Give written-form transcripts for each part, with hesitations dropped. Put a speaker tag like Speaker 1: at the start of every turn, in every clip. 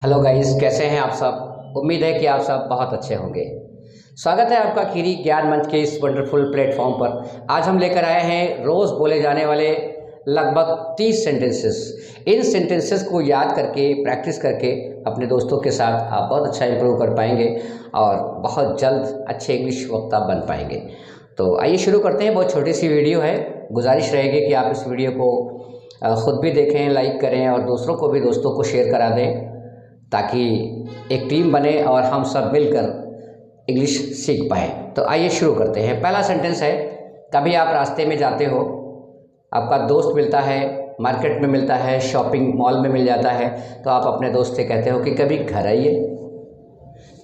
Speaker 1: Hello guys, कैसे हैं आप सब। उम्मीद है कि आप सब बहुत अच्छे होंगे। स्वागत है आपका खीरी ज्ञान मंच के इस वंडरफुल प्लेटफॉर्म पर। आज हम लेकर आए हैं रोज़ बोले जाने वाले लगभग 30 सेंटेंसेस। इन सेंटेंसेस को याद करके प्रैक्टिस करके अपने दोस्तों के साथ आप बहुत अच्छा इंप्रूव कर पाएंगे और बहुत जल्द अच्छे इंग्लिश वक्ता बन पाएंगे। तो आइए शुरू करते हैं। बहुत छोटी सी वीडियो है। गुजारिश रहेगी कि आप इस वीडियो को ख़ुद भी देखें, लाइक करें और दूसरों को भी, दोस्तों को शेयर करा दें, ताकि एक टीम बने और हम सब मिलकर इंग्लिश सीख पाएँ। तो आइए शुरू करते हैं। पहला सेंटेंस है, कभी आप रास्ते में जाते हो, आपका दोस्त मिलता है, मार्केट में मिलता है, शॉपिंग मॉल में मिल जाता है, तो आप अपने दोस्त से कहते हो कि कभी घर आइए,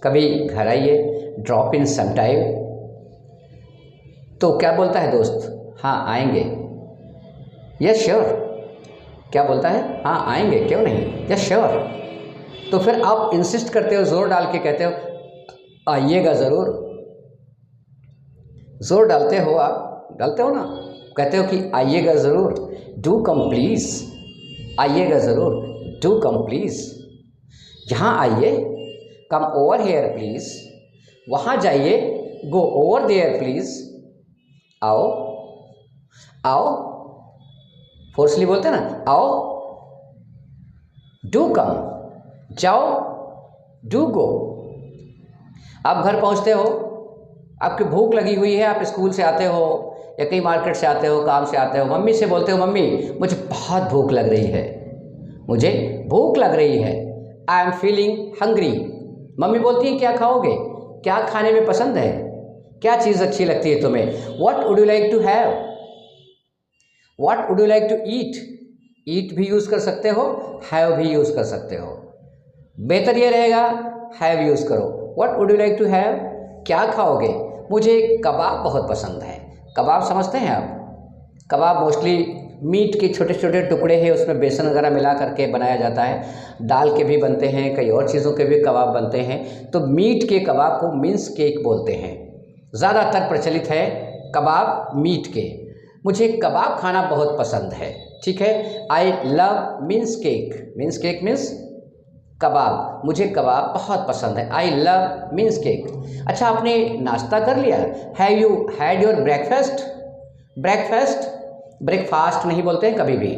Speaker 1: कभी घर आइए, ड्रॉप इन सम टाइम। तो क्या बोलता है दोस्त? हाँ आएंगे। Yes sure. क्या बोलता है? हाँ आएंगे, क्यों नहीं, यस श्योर। तो फिर आप इंसिस्ट करते हो, जोर डाल के कहते हो आइएगा ज़रूर। जोर डालते हो, आप डालते हो ना, कहते हो कि आइएगा ज़रूर, डू कम प्लीज़, आइएगा ज़रूर, डू कम प्लीज़। यहाँ आइए, कम ओवर हेयर प्लीज़। वहाँ जाइए, गो ओवर देयर प्लीज़। आओ, आओ, फोर्सली बोलते हैं ना, आओ, डू कम, जाओ, डू गो। आप घर पहुंचते हो, आपकी भूख लगी हुई है, आप स्कूल से आते हो या कहीं मार्केट से आते हो, काम से आते हो, मम्मी से बोलते हो मम्मी मुझे बहुत भूख लग रही है, मुझे भूख लग रही है, I am feeling hungry. Mummy बोलती है क्या खाओगे, क्या खाने में पसंद है, क्या चीज़ अच्छी लगती है तुम्हें, what would you like to have, what would you like to eat. Eat भी यूज़ कर सकते हो, हैव भी यूज़ कर सकते हो। बेहतर ये रहेगा हैव यूज़ करो। What would you like to have, क्या खाओगे, मुझे कबाब बहुत पसंद है। कबाब समझते हैं आप? कबाब मोस्टली मीट के छोटे छोटे टुकड़े हैं, उसमें बेसन वगैरह मिला करके बनाया जाता है। दाल के भी बनते हैं, कई और चीज़ों के भी कबाब बनते हैं। तो मीट के कबाब को मिन्स केक बोलते हैं। ज़्यादातर प्रचलित है कबाब मीट के। मुझे कबाब खाना बहुत पसंद है, ठीक है। I love mince cake. Mince cake means कबाब, मुझे कबाब बहुत पसंद है। I love mince cake. अच्छा, आपने नाश्ता कर लिया? Have you had your breakfast. Breakfast, breakfast नहीं बोलते हैं कभी भी।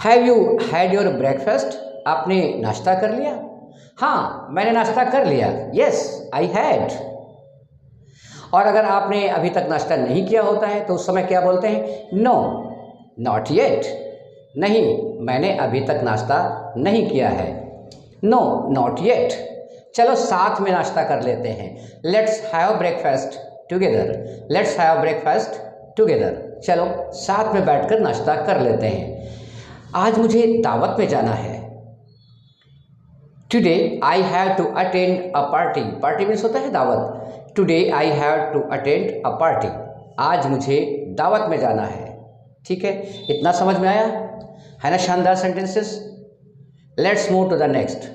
Speaker 1: Have you had your breakfast, आपने नाश्ता कर लिया? हाँ मैंने नाश्ता कर लिया, यस आई हैड। और अगर आपने अभी तक नाश्ता नहीं किया होता है तो उस समय क्या बोलते हैं? नो नॉट येट, नहीं मैंने अभी तक नाश्ता नहीं किया है, नो नॉट येट। चलो साथ में नाश्ता कर लेते हैं, let's have breakfast together, let's have breakfast together. चलो साथ में बैठकर नाश्ता कर लेते हैं। आज मुझे दावत में जाना है। Today I have to attend a party. Party means होता है दावत। Today I have to attend a party, आज मुझे दावत में जाना है। ठीक है, इतना समझ में आया है ना? शानदार sentences. Let's move to the next.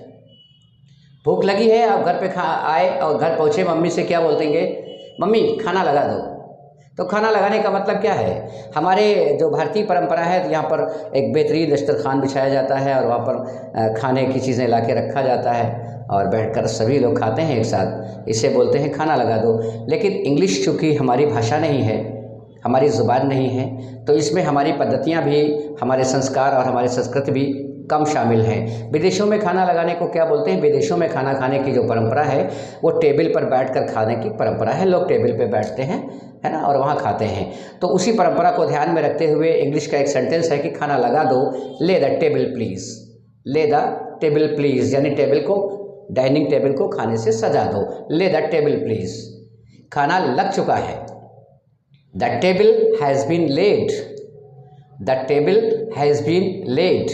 Speaker 1: भूख लगी है, आप घर पे आए और घर पहुँचे, मम्मी से क्या बोल देंगे? मम्मी खाना लगा दो। तो खाना लगाने का मतलब क्या है? हमारे जो भारतीय परंपरा है, यहाँ पर एक बेहतरीन दस्तरखान बिछाया जाता है और वहाँ पर खाने की चीज़ें ला के रखा जाता है और बैठकर सभी लोग खाते हैं एक साथ। इसे बोलते हैं खाना लगा दो। लेकिन इंग्लिश चूँकि हमारी भाषा नहीं है, हमारी ज़ुबान नहीं है, तो इसमें हमारी पद्धतियाँ भी, हमारे संस्कार और हमारी संस्कृति भी कम शामिल हैं। विदेशों में खाना लगाने को क्या बोलते हैं? विदेशों में खाना खाने की जो परंपरा है वो टेबल पर बैठकर खाने की परंपरा है। लोग टेबल पर बैठते हैं, है ना, और वहाँ खाते हैं। तो उसी परंपरा को ध्यान में रखते हुए इंग्लिश का एक सेंटेंस है कि खाना लगा दो, ले द टेबल प्लीज़। ले द टेबल प्लीज़ यानी टेबल को, डाइनिंग टेबल को खाने से सजा दो। ले द टेबल प्लीज़, खाना लग चुका है। The table has been laid, the table has been laid.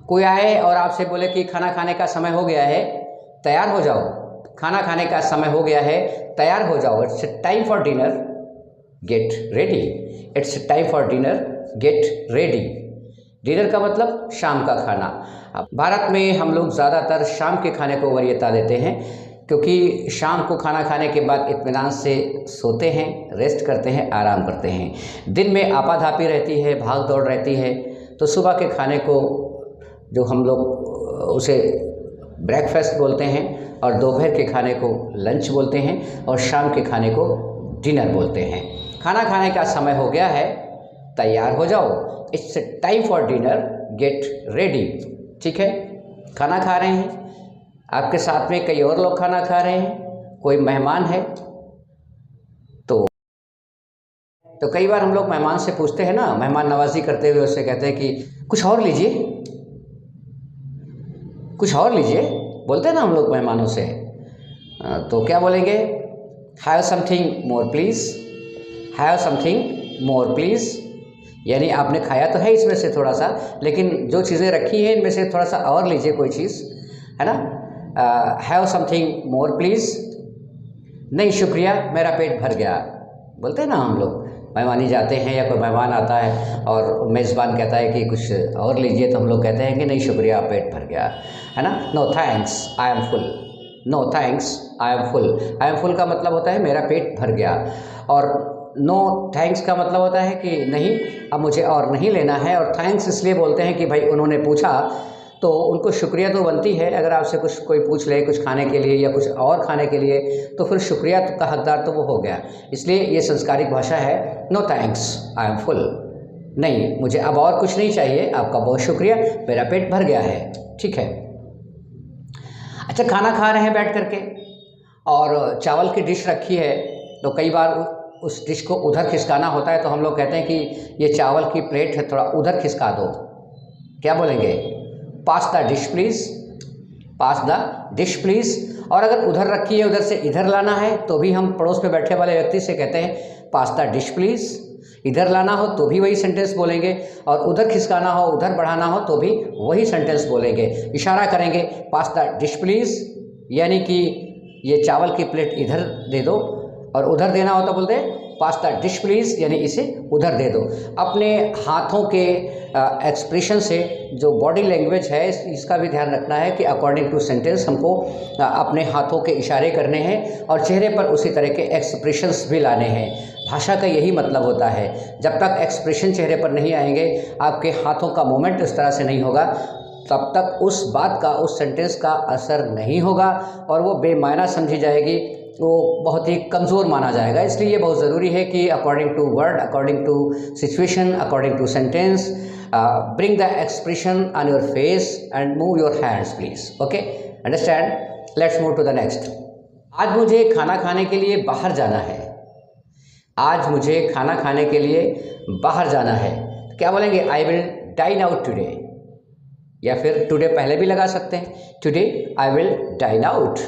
Speaker 1: कोई आए और आपसे बोले कि खाना खाने का समय हो गया है, तैयार हो जाओ, खाना खाने का समय हो गया है, तैयार हो जाओ। It's time for dinner, get ready. It's time for dinner, get ready. Dinner का मतलब शाम का खाना। अब भारत में हम लोग ज़्यादातर शाम के खाने को वरीयता देते हैं, क्योंकि शाम को खाना खाने के बाद इत्मीनान से सोते हैं, रेस्ट करते हैं, आराम करते हैं। दिन में आपाधापी रहती है, भाग दौड़ रहती है, तो सुबह के खाने को जो हम लोग उसे ब्रेकफास्ट बोलते हैं, और दोपहर के खाने को लंच बोलते हैं, और शाम के खाने को डिनर बोलते हैं। खाना खाने का समय हो गया है, तैयार हो जाओ, it's time for dinner, get ready. ठीक है, खाना खा रहे हैं, आपके साथ में कई और लोग खाना खा रहे हैं, कोई मेहमान है। तो कई बार हम लोग मेहमान से पूछते हैं ना, मेहमान नवाजी करते हुए उससे कहते हैं कि कुछ और लीजिए, कुछ और लीजिए, बोलते हैं ना हम लोग मेहमानों से। तो क्या बोलेंगे? Have something more please, have something more please. यानी आपने खाया तो है इसमें से थोड़ा सा, लेकिन जो चीज़ें रखी हैं इनमें से थोड़ा सा और लीजिए, कोई चीज़, है ना। हैव समथिंग मोर प्लीज़, नहीं शुक्रिया मेरा पेट भर गया, बोलते हैं ना हम लोग। मेहमानी जाते हैं या कोई मेहमान आता है और मेज़बान कहता है कि कुछ और लीजिए, तो हम लोग कहते हैं कि नहीं शुक्रिया पेट भर गया, है ना। No thanks I am full, no thanks I am full. I am full का मतलब होता है मेरा पेट भर गया, और नो थैंक्स का मतलब होता है कि नहीं अब मुझे और नहीं लेना है। और थैंक्स इसलिए बोलते हैं कि भाई उन्होंने पूछा तो उनको शुक्रिया तो बनती है। अगर आपसे कुछ कोई पूछ ले कुछ खाने के लिए या कुछ और खाने के लिए, तो फिर शुक्रिया का हकदार तो वो हो गया। इसलिए ये संस्कारिक भाषा है, no thanks I am full, नहीं मुझे अब और कुछ नहीं चाहिए, आपका बहुत शुक्रिया मेरा पेट भर गया है। ठीक है, अच्छा खाना खा रहे हैं बैठ करके और चावल की डिश रखी है, तो कई बार उस डिश को उधर खिसकाना होता है, तो हम लोग कहते हैं कि ये चावल की प्लेट है, थोड़ा उधर खिसका दो। क्या बोलेंगे? Pass the dish please, pass the dish please. और अगर उधर रखी है उधर से इधर लाना है, तो भी हम पड़ोस में बैठे वाले व्यक्ति से कहते हैं पास द डिश प्लीज़। इधर लाना हो तो भी वही सेंटेंस बोलेंगे, और उधर खिसकाना हो उधर बढ़ाना हो तो भी वही सेंटेंस बोलेंगे। इशारा करेंगे पास द डिश प्लीज़, यानी कि ये चावल की प्लेट इधर दे दो, और उधर देना हो तो बोलते हैं पास द डिश प्लीज़, यानी इसे उधर दे दो। अपने हाथों के एक्सप्रेशन से जो बॉडी लैंग्वेज है इसका भी ध्यान रखना है कि अकॉर्डिंग टू सेंटेंस हमको अपने हाथों के इशारे करने हैं, और चेहरे पर उसी तरह के एक्सप्रेशंस भी लाने हैं। भाषा का यही मतलब होता है, जब तक एक्सप्रेशन चेहरे पर नहीं आएंगे, आपके हाथों का मूवमेंट इस तरह से नहीं होगा, तब तक उस बात का, उस सेंटेंस का असर नहीं होगा, और वो बेमायना समझी जाएगी, वो बहुत ही कमज़ोर माना जाएगा। इसलिए ये बहुत ज़रूरी है कि according to word, according to situation, according to sentence, bring the expression on your face and move your hands please. Okay, understand? Let's move to the next. आज मुझे खाना खाने के लिए बाहर जाना है, आज मुझे खाना खाने के लिए बाहर जाना है, तो क्या बोलेंगे? I will dine out today, या फिर टुडे पहले भी लगा सकते हैं, today I will dine out.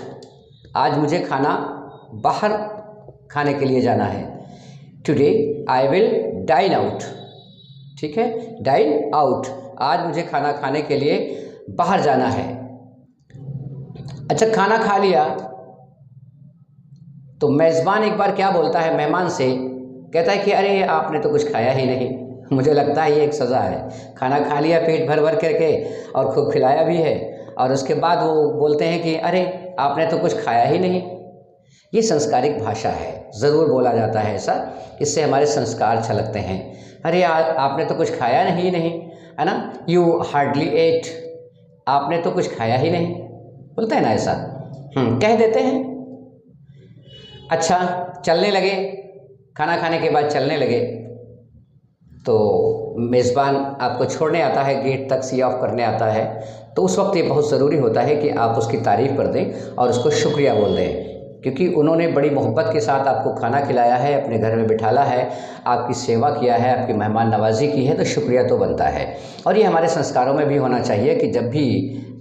Speaker 1: आज मुझे खाना बाहर खाने के लिए जाना है, today I will dine out. ठीक है, डाइन आउट, आज मुझे खाना खाने के लिए बाहर जाना है। अच्छा खाना खा लिया तो मेज़बान एक बार क्या बोलता है मेहमान से, कहता है कि अरे आपने तो कुछ खाया ही नहीं। मुझे लगता है ये एक सज़ा है, खाना खा लिया पेट भर भर करके और खूब खिलाया भी है, और उसके बाद वो बोलते हैं कि अरे आपने तो कुछ खाया ही नहीं। ये संस्कारिक भाषा है, ज़रूर बोला जाता है ऐसा, इससे हमारे संस्कार छलकते हैं। अरे आपने तो कुछ खाया नहीं, है ना, यू हार्डली एट, आपने तो कुछ खाया ही नहीं, बोलते हैं ना ऐसा, कह देते हैं। अच्छा चलने लगे, खाना खाने के बाद चलने लगे, तो मेज़बान आपको छोड़ने आता है, गेट तक सी ऑफ करने आता है, तो उस वक्त ये बहुत ज़रूरी होता है कि आप उसकी तारीफ़ कर दें और उसको शुक्रिया बोल दें, क्योंकि उन्होंने बड़ी मोहब्बत के साथ आपको खाना खिलाया है, अपने घर में बिठाला है, आपकी सेवा किया है, आपकी मेहमान नवाजी की है, तो शुक्रिया तो बनता है। और ये हमारे संस्कारों में भी होना चाहिए कि जब भी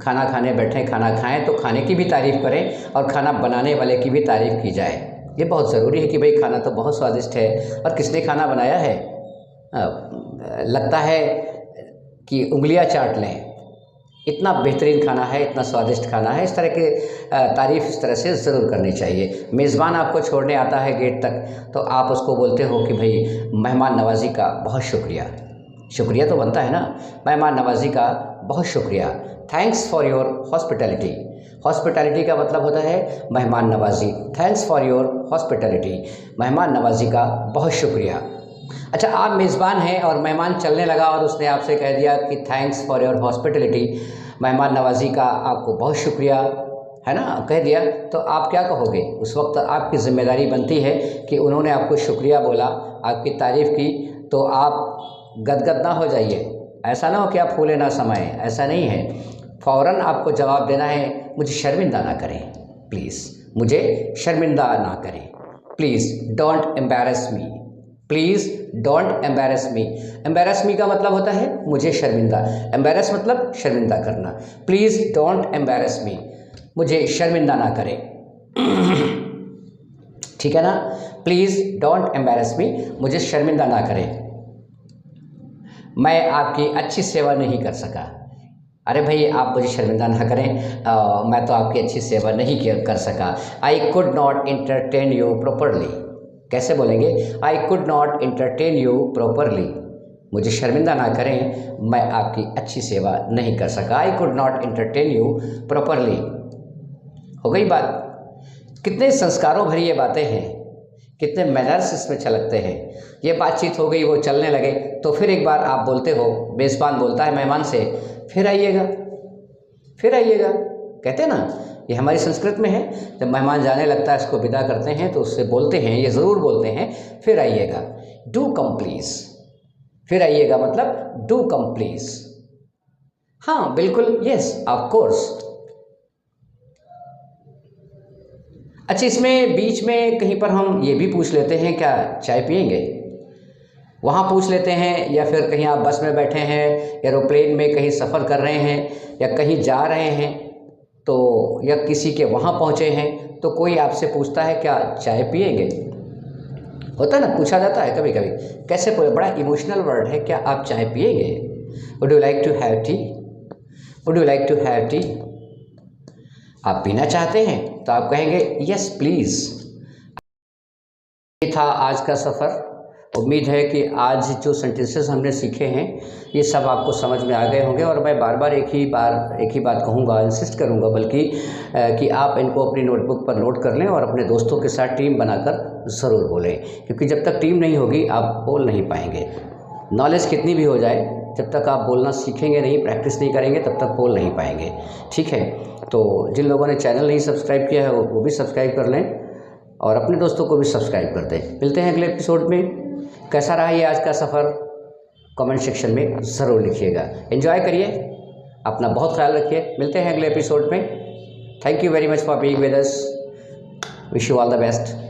Speaker 1: खाना खाने बैठें, खाना खाएं, तो खाने की भी तारीफ़ करें और खाना बनाने वाले की भी तारीफ़ की जाए। ये बहुत ज़रूरी है कि भाई खाना तो बहुत स्वादिष्ट है, और किसने खाना बनाया है, लगता है कि उंगलियां चाट लें, इतना बेहतरीन खाना है, इतना स्वादिष्ट खाना है। इस तरह के तारीफ़ इस तरह से ज़रूर करनी चाहिए। मेज़बान आपको छोड़ने आता है गेट तक, तो आप उसको बोलते हो कि भाई मेहमान नवाजी का बहुत शुक्रिया, शुक्रिया तो बनता है ना, मेहमान नवाजी का बहुत शुक्रिया, thanks for your hospitality. Hospitality का मतलब होता है मेहमान नवाजी, थैंक्स फॉर योर हॉस्पिटैलिटी, मेहमान नवाजी का बहुत शुक्रिया। अच्छा, आप मेज़बान हैं और मेहमान चलने लगा और उसने आपसे कह दिया कि थैंक्स फॉर योर हॉस्पिटलिटी, मेहमान नवाजी का आपको बहुत शुक्रिया, है ना, कह दिया, तो आप क्या कहोगे? उस वक्त आपकी ज़िम्मेदारी बनती है कि उन्होंने आपको शुक्रिया बोला, आपकी तारीफ़ की, तो आप गदगद ना हो जाइए। ऐसा ना हो कि आप फूले ना समाएं, ऐसा नहीं है। फ़ौरन आपको जवाब देना है, मुझे शर्मिंदा ना करें प्लीज़, मुझे शर्मिंदा ना करें, please don't embarrass me, please don't embarrass me. Embarrass me का मतलब होता है मुझे शर्मिंदा, एम्बैरस मतलब शर्मिंदा करना। प्लीज़ डोंट एम्बैरस मी, मुझे शर्मिंदा ना करें। ठीक है ना? प्लीज़ डोंट एम्बैरस मी, मुझे शर्मिंदा ना करें। मैं आपकी अच्छी सेवा नहीं कर सका। अरे भाई, आप मुझे शर्मिंदा ना करें, मैं तो आपकी अच्छी सेवा नहीं कर सका। I could not entertain you properly. कैसे बोलेंगे? I could not entertain you properly, मुझे शर्मिंदा ना करें, मैं आपकी अच्छी सेवा नहीं कर सका। I could not entertain you properly. हो गई बात। कितने संस्कारों भरी ये बातें हैं, कितने मैनर्स इसमें छलकते हैं। ये बातचीत हो गई, वो चलने लगे, तो फिर एक बार आप बोलते हो, मेज़बान बोलता है मेहमान से, फिर आइएगा, फिर आइएगा। कहते हैं ना, ये हमारी संस्कृत में है, जब मेहमान जाने लगता है, इसको विदा करते हैं तो उससे बोलते हैं, ये ज़रूर बोलते हैं, फिर आइएगा, डू कम प्लीज़। फिर आइएगा मतलब डू कम प्लीज़। हाँ बिल्कुल, यस ऑफ कोर्स। अच्छा, इसमें बीच में कहीं पर हम ये भी पूछ लेते हैं, क्या चाय पिएंगे? वहाँ पूछ लेते हैं, या फिर कहीं आप बस में बैठे हैं, एरोप्लेन में कहीं सफ़र कर रहे हैं, या कहीं जा रहे हैं, तो या किसी के वहाँ पहुँचे हैं, तो कोई आपसे पूछता है क्या चाय पिएंगे? होता है ना, पूछा जाता है कभी कभी। कैसे पूछे? बड़ा इमोशनल वर्ड है, क्या आप चाय पिएंगे? Would you like to have tea? Would you like to have tea? आप पीना चाहते हैं तो आप कहेंगे यस प्लीज़। ये था आज का सफ़र। उम्मीद है कि आज जो सेंटेंसेस हमने सीखे हैं ये सब आपको समझ में आ गए होंगे, और मैं बार बार एक ही बात कहूँगा, इंसिस्ट करूँगा बल्कि कि आप इनको अपनी नोटबुक पर नोट कर लें और अपने दोस्तों के साथ टीम बनाकर ज़रूर बोलें, क्योंकि जब तक टीम नहीं होगी आप बोल नहीं पाएंगे। नॉलेज कितनी भी हो जाए, जब तक आप बोलना सीखेंगे नहीं, प्रैक्टिस नहीं करेंगे, तब तक बोल नहीं पाएंगे। ठीक है, तो जिन लोगों ने चैनल नहीं सब्सक्राइब किया है वो भी सब्सक्राइब कर लें, और अपने दोस्तों को भी सब्सक्राइब कर दें। मिलते हैं अगले एपिसोड में। कैसा रहा ये आज का सफ़र, कमेंट सेक्शन में ज़रूर लिखिएगा। एंजॉय करिए, अपना बहुत ख्याल रखिए। मिलते हैं अगले एपिसोड में। Thank you very much for being with us. Wish you all the best.